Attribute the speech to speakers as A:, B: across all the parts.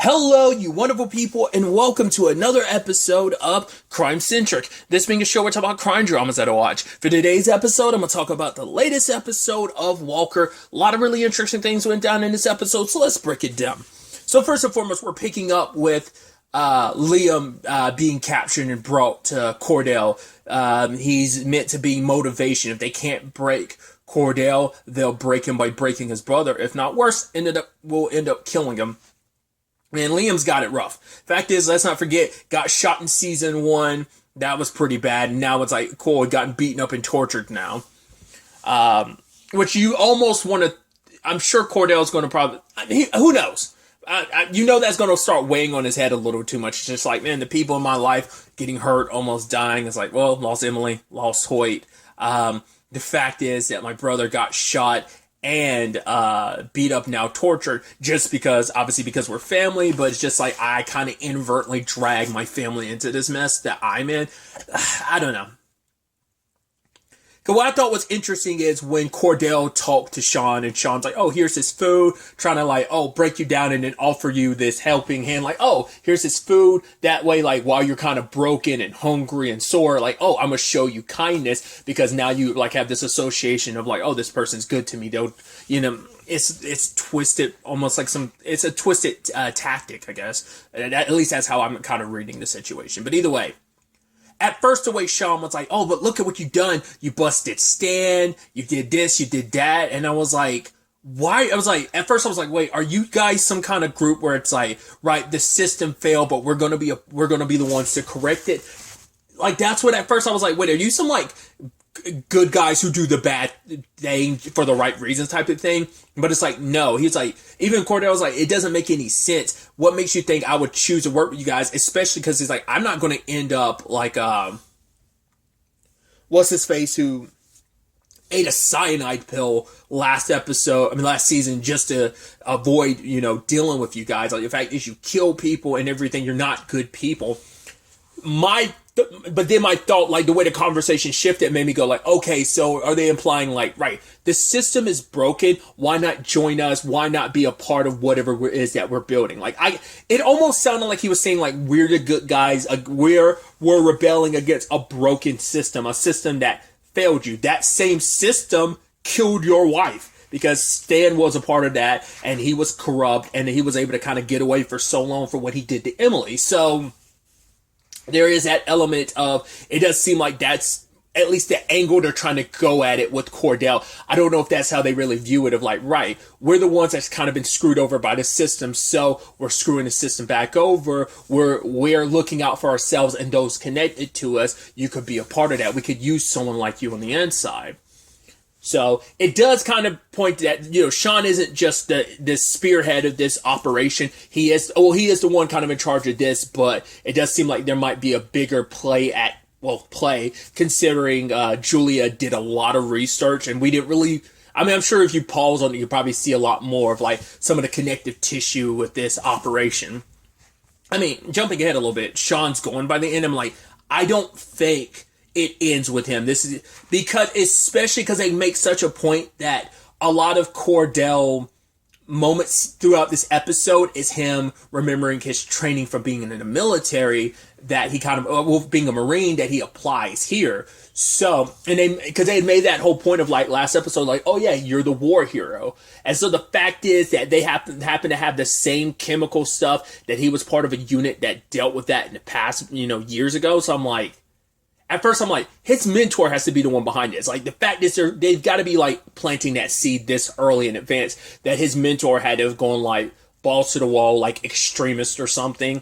A: Hello, you wonderful people, and welcome to another episode of Crime Centric. This being a show where we talk about crime dramas that I watch. For today's episode, I'm going to talk about the latest episode of Walker. A lot of really interesting things went down in this episode, so let's break it down. So first and foremost, we're picking up with Liam being captured and brought to Cordell. He's meant to be motivation. If they can't break Cordell, they'll break him by breaking his brother. If not worse, we'll end up killing him. Man, Liam's got it rough. Fact is, let's not forget, got shot in season 1. That was pretty bad. And now it's like, cool, gotten beaten up and tortured now. Which you almost want to, I'm sure Cordell's going to probably, who knows? You know that's going to start weighing on his head a little too much. It's just like, man, the people in my life getting hurt, almost dying. It's like, well, lost Emily, lost Hoyt. The fact is that my brother got shot and beat up, now tortured, just because, obviously because we're family, but it's just like I kind of inadvertently drag my family into this mess that I'm in. I don't know. Because what I thought was interesting is when Cordell talked to Sean, and Sean's like, oh, here's his food, trying to like, oh, break you down and then offer you this helping hand, like, oh, here's his food. That way, like, while you're kind of broken and hungry and sore, like, oh, I'm going to show you kindness because now you like have this association of like, oh, this person's good to me. They'll, you know, it's twisted, almost like it's a twisted tactic, I guess. At least that's how I'm kind of reading the situation. But either way. At first, the way Sean was like, oh, but look at what you done. You busted Stan. You did this. You did that. And I was like, why? I was like, at first I was like, wait, are you guys some kind of group where it's like, right, the system failed, but we're going to be the ones to correct it. Like, that's what at first I was like, wait, are you some like good guys who do the bad thing for the right reasons type of thing? But it's like, no. He's like, even Cordell was like, it doesn't make any sense. What makes you think I would choose to work with you guys? Especially because he's like, I'm not going to end up like, what's his face who ate a cyanide pill last season just to avoid, you know, dealing with you guys. Like, the fact is you kill people and everything. You're not good people. But then my thought, like the way the conversation shifted made me go like, okay, so are they implying like, right, the system is broken. Why not join us? Why not be a part of whatever it is that we're building? Like it almost sounded like he was saying like, we're the good guys. We're rebelling against a broken system, a system that failed you. That same system killed your wife because Stan was a part of that and he was corrupt and he was able to kind of get away for so long for what he did to Emily. So there is that element of, it does seem like that's at least the angle they're trying to go at it with Cordell. I don't know if that's how they really view it of like, right, we're the ones that's kind of been screwed over by the system, so we're screwing the system back over. We're looking out for ourselves and those connected to us. You could be a part of that. We could use someone like you on the inside. So it does kind of point to that, you know, Sean isn't just the spearhead of this operation. He is the one kind of in charge of this, but it does seem like there might be a bigger play considering Julia did a lot of research and we didn't really, I mean, I'm sure if you pause on it, you probably see a lot more of like some of the connective tissue with this operation. I mean, jumping ahead a little bit, Sean's going by the end. I'm like, I don't think it ends with him. This is because, especially because they make such a point that a lot of Cordell moments throughout this episode is him remembering his training from being in the military that he kind of, being a Marine, that he applies here. So, and because they made that whole point of like last episode, like, oh yeah, you're the war hero. And so the fact is that they happen to have the same chemical stuff, that he was part of a unit that dealt with that in the past, you know, years ago. So I'm like, at first I'm like, his mentor has to be the one behind this. Like, the fact is they've got to be like planting that seed this early in advance that his mentor had to have gone like balls to the wall, like extremist or something.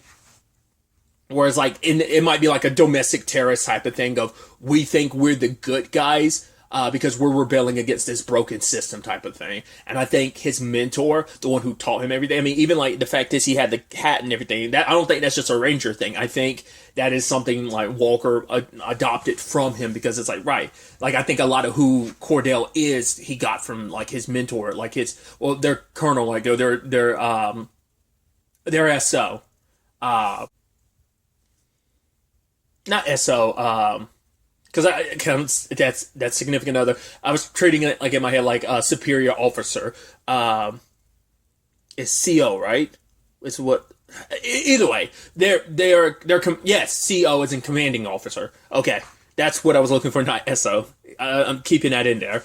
A: Whereas like it might be like a domestic terrorist type of thing of, we think we're the good guys because we're rebelling against this broken system type of thing. And I think his mentor, the one who taught him everything, I mean, even like the fact is he had the hat and everything, that I don't think that's just a Ranger thing. I think that is something like Walker adopted from him, because it's like, right, like I think a lot of who Cordell is, he got from like his mentor, like their colonel, like their SO, not SO, because that's significant other. I was treating it like in my head like a superior officer. It's CO, right? It's what Either way, yes, CO is in commanding officer. Okay, that's what I was looking for, not SO. I'm keeping that in there.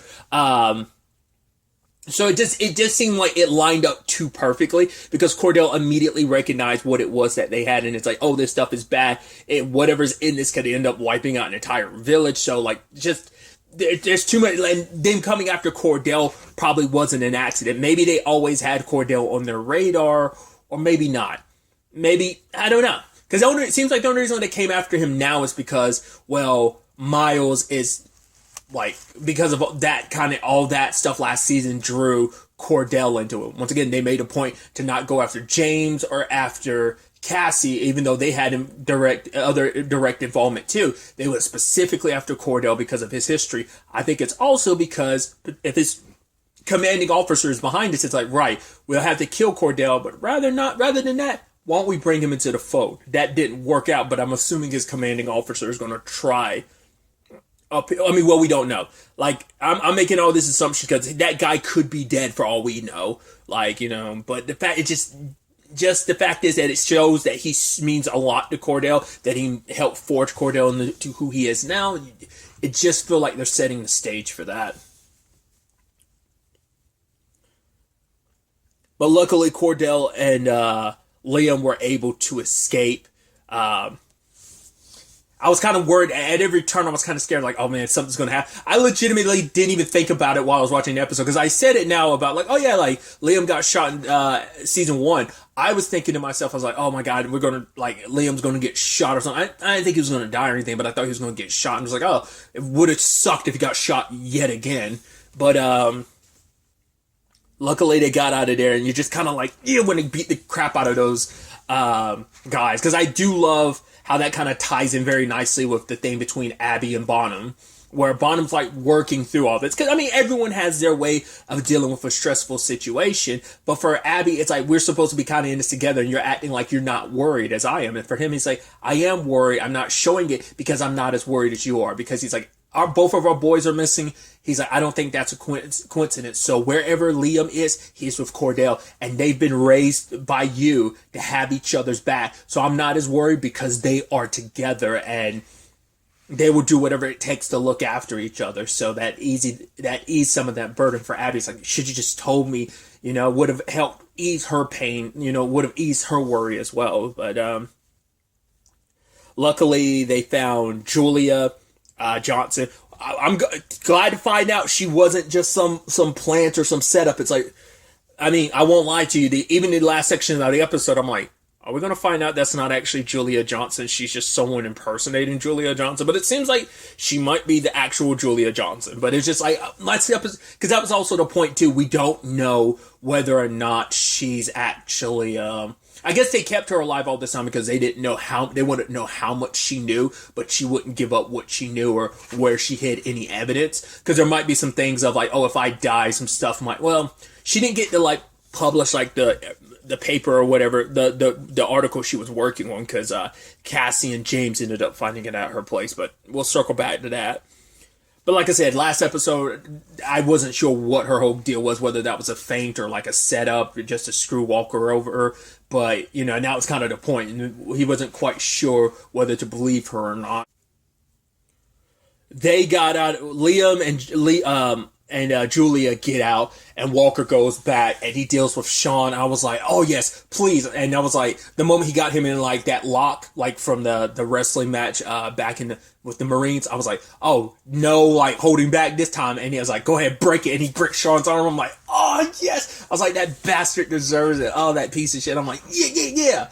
A: So it just seemed like it lined up too perfectly because Cordell immediately recognized what it was that they had, and it's like, oh, this stuff is bad. Whatever's in this could end up wiping out an entire village. So like, just there's too much. And them coming after Cordell probably wasn't an accident. Maybe they always had Cordell on their radar, or maybe not. Maybe, I don't know. Because it seems like the only reason they came after him now is because, well, Miles is, like, because of that kind of, all that stuff last season drew Cordell into it. Once again, they made a point to not go after James or after Cassie, even though they had him direct involvement too. They went specifically after Cordell because of his history. I think it's also because if his commanding officer is behind us, it's like, right, we'll have to kill Cordell, but rather than that, why don't we bring him into the fold? That didn't work out, but I'm assuming his commanding officer is going to try. Well, we don't know. Like, I'm making all this assumption because that guy could be dead for all we know. Like, but the fact, just the fact is that it shows that he means a lot to Cordell, that he helped forge Cordell into who he is now. It just feels like they're setting the stage for that. But luckily, Cordell and Liam were able to escape. I was kind of worried at every turn. I was kind of scared, like, oh man, something's going to happen. I legitimately didn't even think about it while I was watching the episode, because I said it now about, like, oh yeah, like, Liam got shot in season 1. I was thinking to myself, I was like, oh my god, Liam's going to get shot or something. I didn't think he was going to die or anything, but I thought he was going to get shot. And I was like, oh, it would have sucked if he got shot yet again. But, luckily they got out of there, and you're just kind of like, yeah, when they beat the crap out of those guys. Because I do love how that kind of ties in very nicely with the thing between Abby and Bonham, where Bonham's like working through all this. Because, I mean, everyone has their way of dealing with a stressful situation. But for Abby, it's like, we're supposed to be kind of in this together, and you're acting like you're not worried as I am. And for him, he's like, I am worried. I'm not showing it because I'm not as worried as you are. Because he's like, both of our boys are missing. He's like, I don't think that's a coincidence. So wherever Liam is, he's with Cordell, and they've been raised by you to have each other's back. So I'm not as worried because they are together, and they will do whatever it takes to look after ease some of that burden for Abby. It's like, should you just told me, would have helped ease her pain, would have eased her worry as well. But luckily they found Julia Johnson. I'm glad to find out she wasn't just some plant or some setup. It's like, I mean, I won't lie to you. Even in the last section of the episode, I'm like, are we going to find out that's not actually Julia Johnson? She's just someone impersonating Julia Johnson. But it seems like she might be the actual Julia Johnson. But it's just like, let's see, because that was also the point too. We don't know whether or not she's actually, I guess they kept her alive all this time because they wouldn't know how much she knew, but she wouldn't give up what she knew or where she hid any evidence. Because there might be some things of like, oh, if I die, some stuff might, well, she didn't get to like publish like the paper or whatever, the article she was working on, because Cassie and James ended up finding it at her place, but we'll circle back to that. But like I said, last episode, I wasn't sure what her whole deal was, whether that was a feint or like a setup just to screw Walker over. But, now it's kind of the point. And he wasn't quite sure whether to believe her or not. They got out, Liam and Julia get out, and Walker goes back, and he deals with Sean. I was like, oh yes, please. And I was like, the moment he got him in like that lock, like from the wrestling match back with the Marines, I was like, oh no, like holding back this time. And he was like, go ahead, break it. And he breaks Sean's arm. I'm like, oh yes. I was like, that bastard deserves it. Oh, that piece of shit. I'm like, yeah.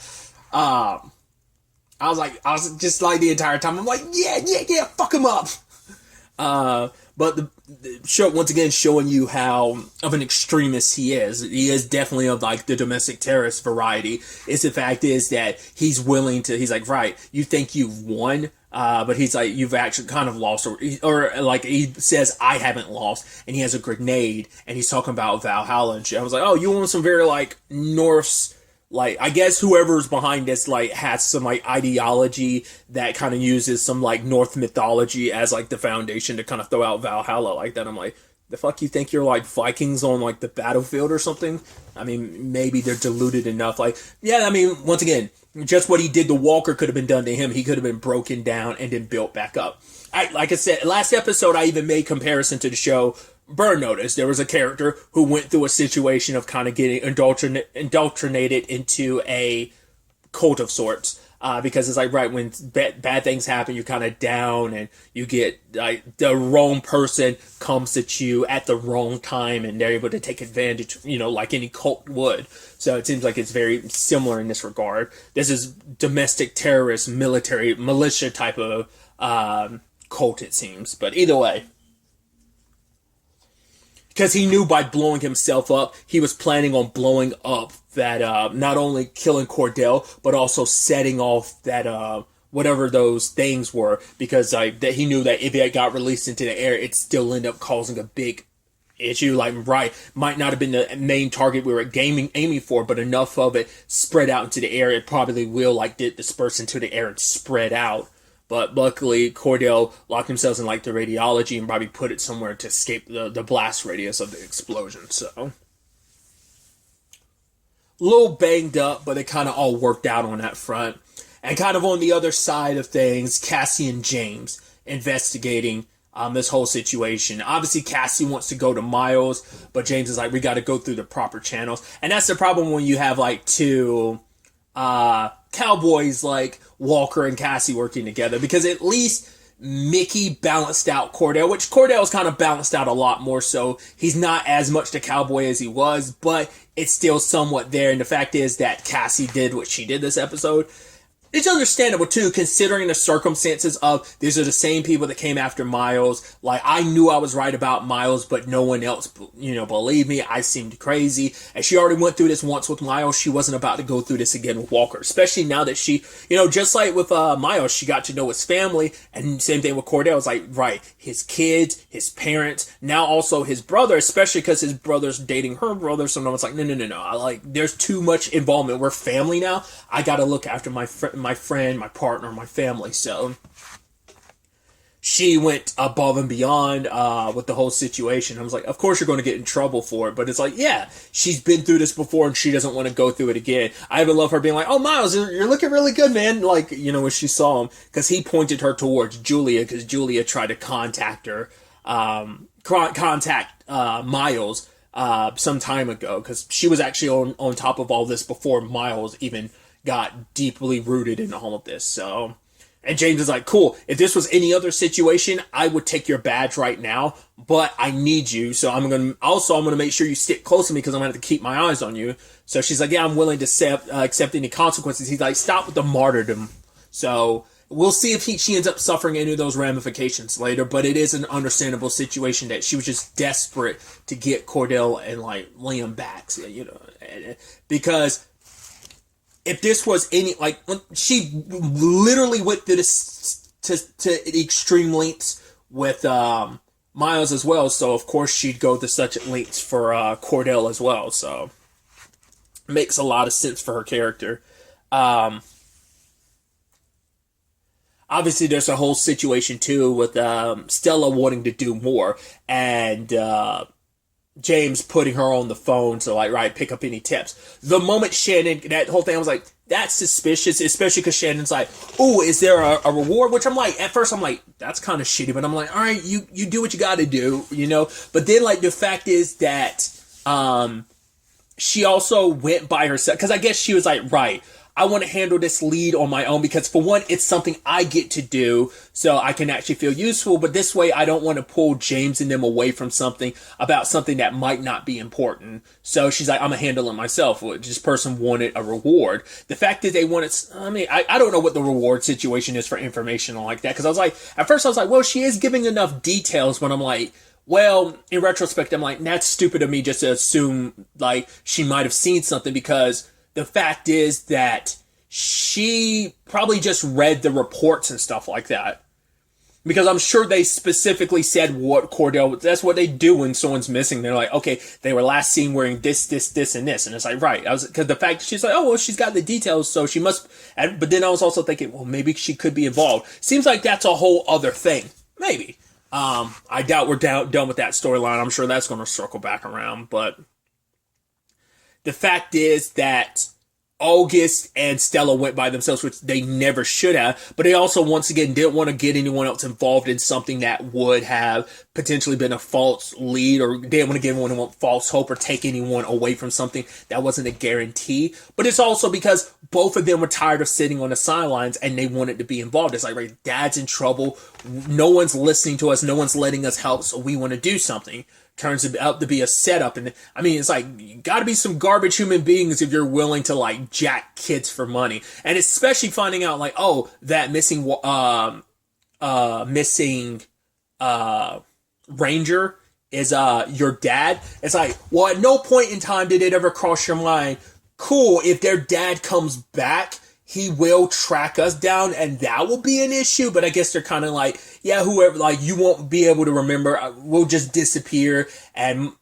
A: I was just like the entire time, I'm like, yeah, fuck him up. But the show, once again, showing you how of an extremist he is. He is definitely of like the domestic terrorist variety. The fact is that he's like, right, you think you've won, but he's like, you've actually kind of lost, or like he says, I haven't lost, and he has a grenade, and he's talking about Valhalla and shit. I was like, oh, you want some very like Norse, like, I guess whoever's behind this, like, has some, like, ideology that kind of uses some, like, North mythology as, like, the foundation to kind of throw out Valhalla like that. I'm like, the fuck you think you're like Vikings on like the battlefield or something? I mean, maybe they're deluded enough. Like, yeah, I mean, once again, just what he did to Walker could have been done to him. He could have been broken down and then built back up. Like I said, last episode, I even made comparison to the show Burn Notice. There was a character who went through a situation of kind of getting indoctrinated into a cult of sorts. Because it's like, right, when bad things happen, you're kind of down and you get, like, the wrong person comes at you at the wrong time and they're able to take advantage, like any cult would. So it seems like it's very similar in this regard. This is domestic terrorist, military, militia type of cult, it seems. But either way. Because he knew by blowing himself up, he was planning on blowing up that, not only killing Cordell, but also setting off that, whatever those things were. Because that he knew that if it got released into the air, it'd still end up causing a big issue. Like, right, might not have been the main target we were aiming for, but enough of it spread out into the air, it probably will, like, disperse into the air and spread out. But luckily, Cordell locked themselves in, like, the radiology and probably put it somewhere to escape the blast radius of the explosion. So, a little banged up, but it kind of all worked out on that front. And kind of on the other side of things, Cassie and James investigating this whole situation. Obviously, Cassie wants to go to Miles, but James is like, we got to go through the proper channels. And that's the problem when you have, like, two cowboys like Walker and Cassie working together, because at least Mickey balanced out Cordell, which Cordell's kind of balanced out a lot more, so he's not as much the cowboy as he was, but it's still somewhat there. And the fact is that Cassie did what she did this episode. It's understandable, too, considering the circumstances of these are the same people that came after Miles. Like, I knew I was right about Miles, but no one else, believed me. I seemed crazy. And she already went through this once with Miles. She wasn't about to go through this again with Walker, especially now that she, just like with Miles, she got to know his family. And same thing with Cordell. It's like, right, his kids, his parents, now also his brother, especially because his brother's dating her brother. So now it's like, no. There's too much involvement. We're family now. I got to look after my friend, my partner, my family. So she went above and beyond with the whole situation. I was like, of course you're going to get in trouble for it. But it's like, yeah, she's been through this before and she doesn't want to go through it again. I even love her being like, oh, Miles, you're looking really good, man. Like, when she saw him, because he pointed her towards Julia, because Julia tried to contact her, Miles some time ago, because she was actually on top of all this before Miles even got deeply rooted in all of this. So, and James is like, cool, if this was any other situation, I would take your badge right now, but I need you, so I'm going to make sure you stick close to me, because I'm going to have to keep my eyes on you. So she's like, yeah, I'm willing to accept any consequences. He's like, stop with the martyrdom. So we'll see if she ends up suffering any of those ramifications later, but it is an understandable situation that she was just desperate to get Cordell and, like, Liam back, because if this was any, like, she literally went through this to extreme lengths with Miles as well, so of course she'd go to such lengths for Cordell as well, so makes a lot of sense for her character. Obviously there's a whole situation too with Stella wanting to do more, and James putting her on the phone to, like, right, pick up any tips. The moment Shannon, that whole thing, I was like, that's suspicious, especially because Shannon's like, oh, is there a reward? Which I'm like, at first I'm like, that's kind of shitty, but I'm like, all right, you do what you got to do, But then, like, the fact is that she also went by herself, because I guess she was like, right, I want to handle this lead on my own, because for one, it's something I get to do, so I can actually feel useful, but this way I don't want to pull James and them away from something that might not be important. So she's like, I'm going to handle it myself. This person wanted a reward. The fact is they wanted, I don't know what the reward situation is for information like that, because at first I was like, well, she is giving enough details, but I'm like, well, in retrospect, I'm like, that's stupid of me just to assume, like, she might have seen something, because the fact is that she probably just read the reports and stuff like that. Because I'm sure they specifically said what Cordell, that's what they do when someone's missing. They're like, okay, they were last seen wearing this, and this. And it's like, right. Because the fact, she's like, oh, well, she's got the details, so she must. But then I was also thinking, well, maybe she could be involved. Seems like that's a whole other thing. Maybe. I doubt we're done with that storyline. I'm sure that's going to circle back around. But the fact is that August and Stella went by themselves, which they never should have. But they also, once again, didn't want to get anyone else involved in something that would have potentially been a false lead, or didn't want to give anyone false hope or take anyone away from something that wasn't a guarantee. But it's also because both of them were tired of sitting on the sidelines and they wanted to be involved. It's like, right, Dad's in trouble. No one's listening to us. No one's letting us help. So we want to do something. Turns out to be a setup. And I mean, it's like, you gotta be some garbage human beings if you're willing to like jack kids for money. And especially finding out like, oh, that missing ranger is your dad. It's like, well, at no point in time did it ever cross your mind, cool, if their dad comes back, he will track us down and that will be an issue. But I guess they're kind of like, yeah, whoever, like, you won't be able to remember. We'll just disappear and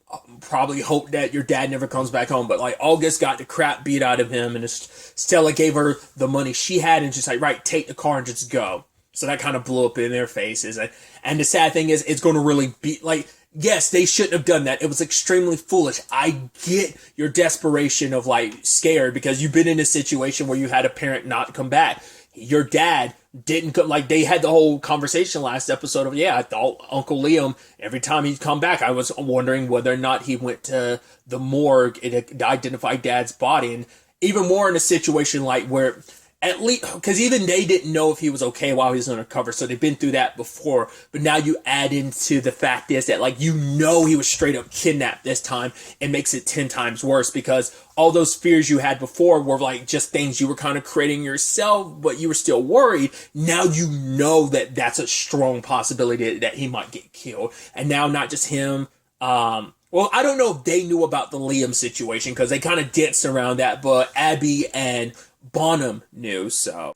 A: probably hope that your dad never comes back home. But like, August got the crap beat out of him, and Stella gave her the money she had and just like, right, take the car and just go. So that kind of blew up in their faces. And the sad thing is, it's going to really be like, yes, they shouldn't have done that. It was extremely foolish. I get your desperation of like scared because you've been in a situation where you had a parent not come back. Your dad didn't come, like they had the whole conversation last episode of, yeah, I thought Uncle Liam, every time he'd come back, I was wondering whether or not he went to the morgue and identified Dad's body. And even more in a situation like where, at least, because even they didn't know if he was okay while he was undercover, so they've been through that before. But now you add into the fact is that, like, you know he was straight up kidnapped this time. It makes it 10 times worse because all those fears you had before were, like, just things you were kind of creating yourself, but you were still worried. Now you know that that's a strong possibility that he might get killed. And now not just him, well, I don't know if they knew about the Liam situation because they kind of danced around that, but Abby and Bonham knew. So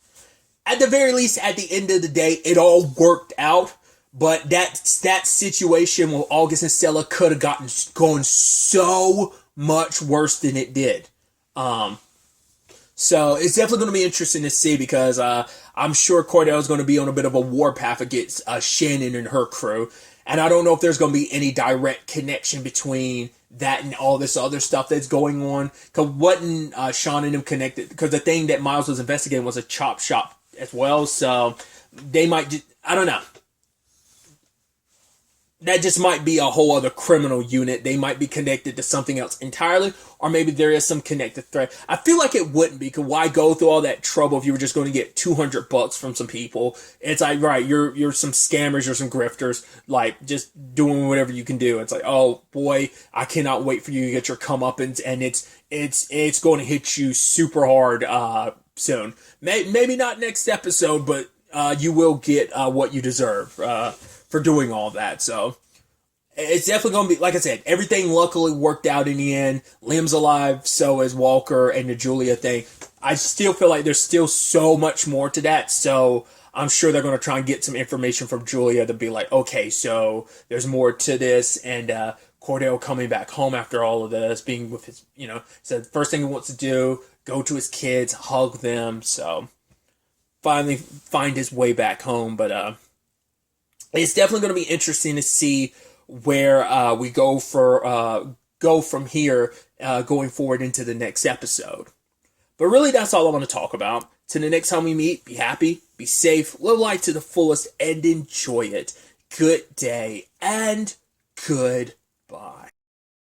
A: at the very least, at the end of the day, it all worked out. But that situation with August and Stella could have going so much worse than it did. So it's definitely going to be interesting to see because I'm sure Cordell is going to be on a bit of a warpath against Shannon and her crew. And I don't know if there's going to be any direct connection between that and all this other stuff that's going on. Because wasn't Sean and him connected? Because the thing that Miles was investigating was a chop shop as well. So they might, I don't know. That just might be a whole other criminal unit. They might be connected to something else entirely, or maybe there is some connected thread. I feel like it wouldn't be, because why go through all that trouble if you were just going to get $200 from some people? It's like, right, you're some scammers, you're some grifters, like just doing whatever you can do. It's like, oh boy, I cannot wait for you to get your comeuppance, and it's going to hit you super hard soon. Maybe not next episode, but you will get what you deserve for doing all that. So it's definitely going to be, like I said, everything luckily worked out in the end. Liam's alive, so is Walker, and the Julia thing. I still feel like there's still so much more to that, so I'm sure they're going to try and get some information from Julia to be like, okay, so there's more to this, and Cordell coming back home after all of this, being with his, said the first thing he wants to do, go to his kids, hug them, so finally find his way back home. But it's definitely going to be interesting to see where we go from here going forward into the next episode. But really, that's all I want to talk about. Till the next time we meet, be happy, be safe, live life to the fullest, and enjoy it. Good day, and goodbye.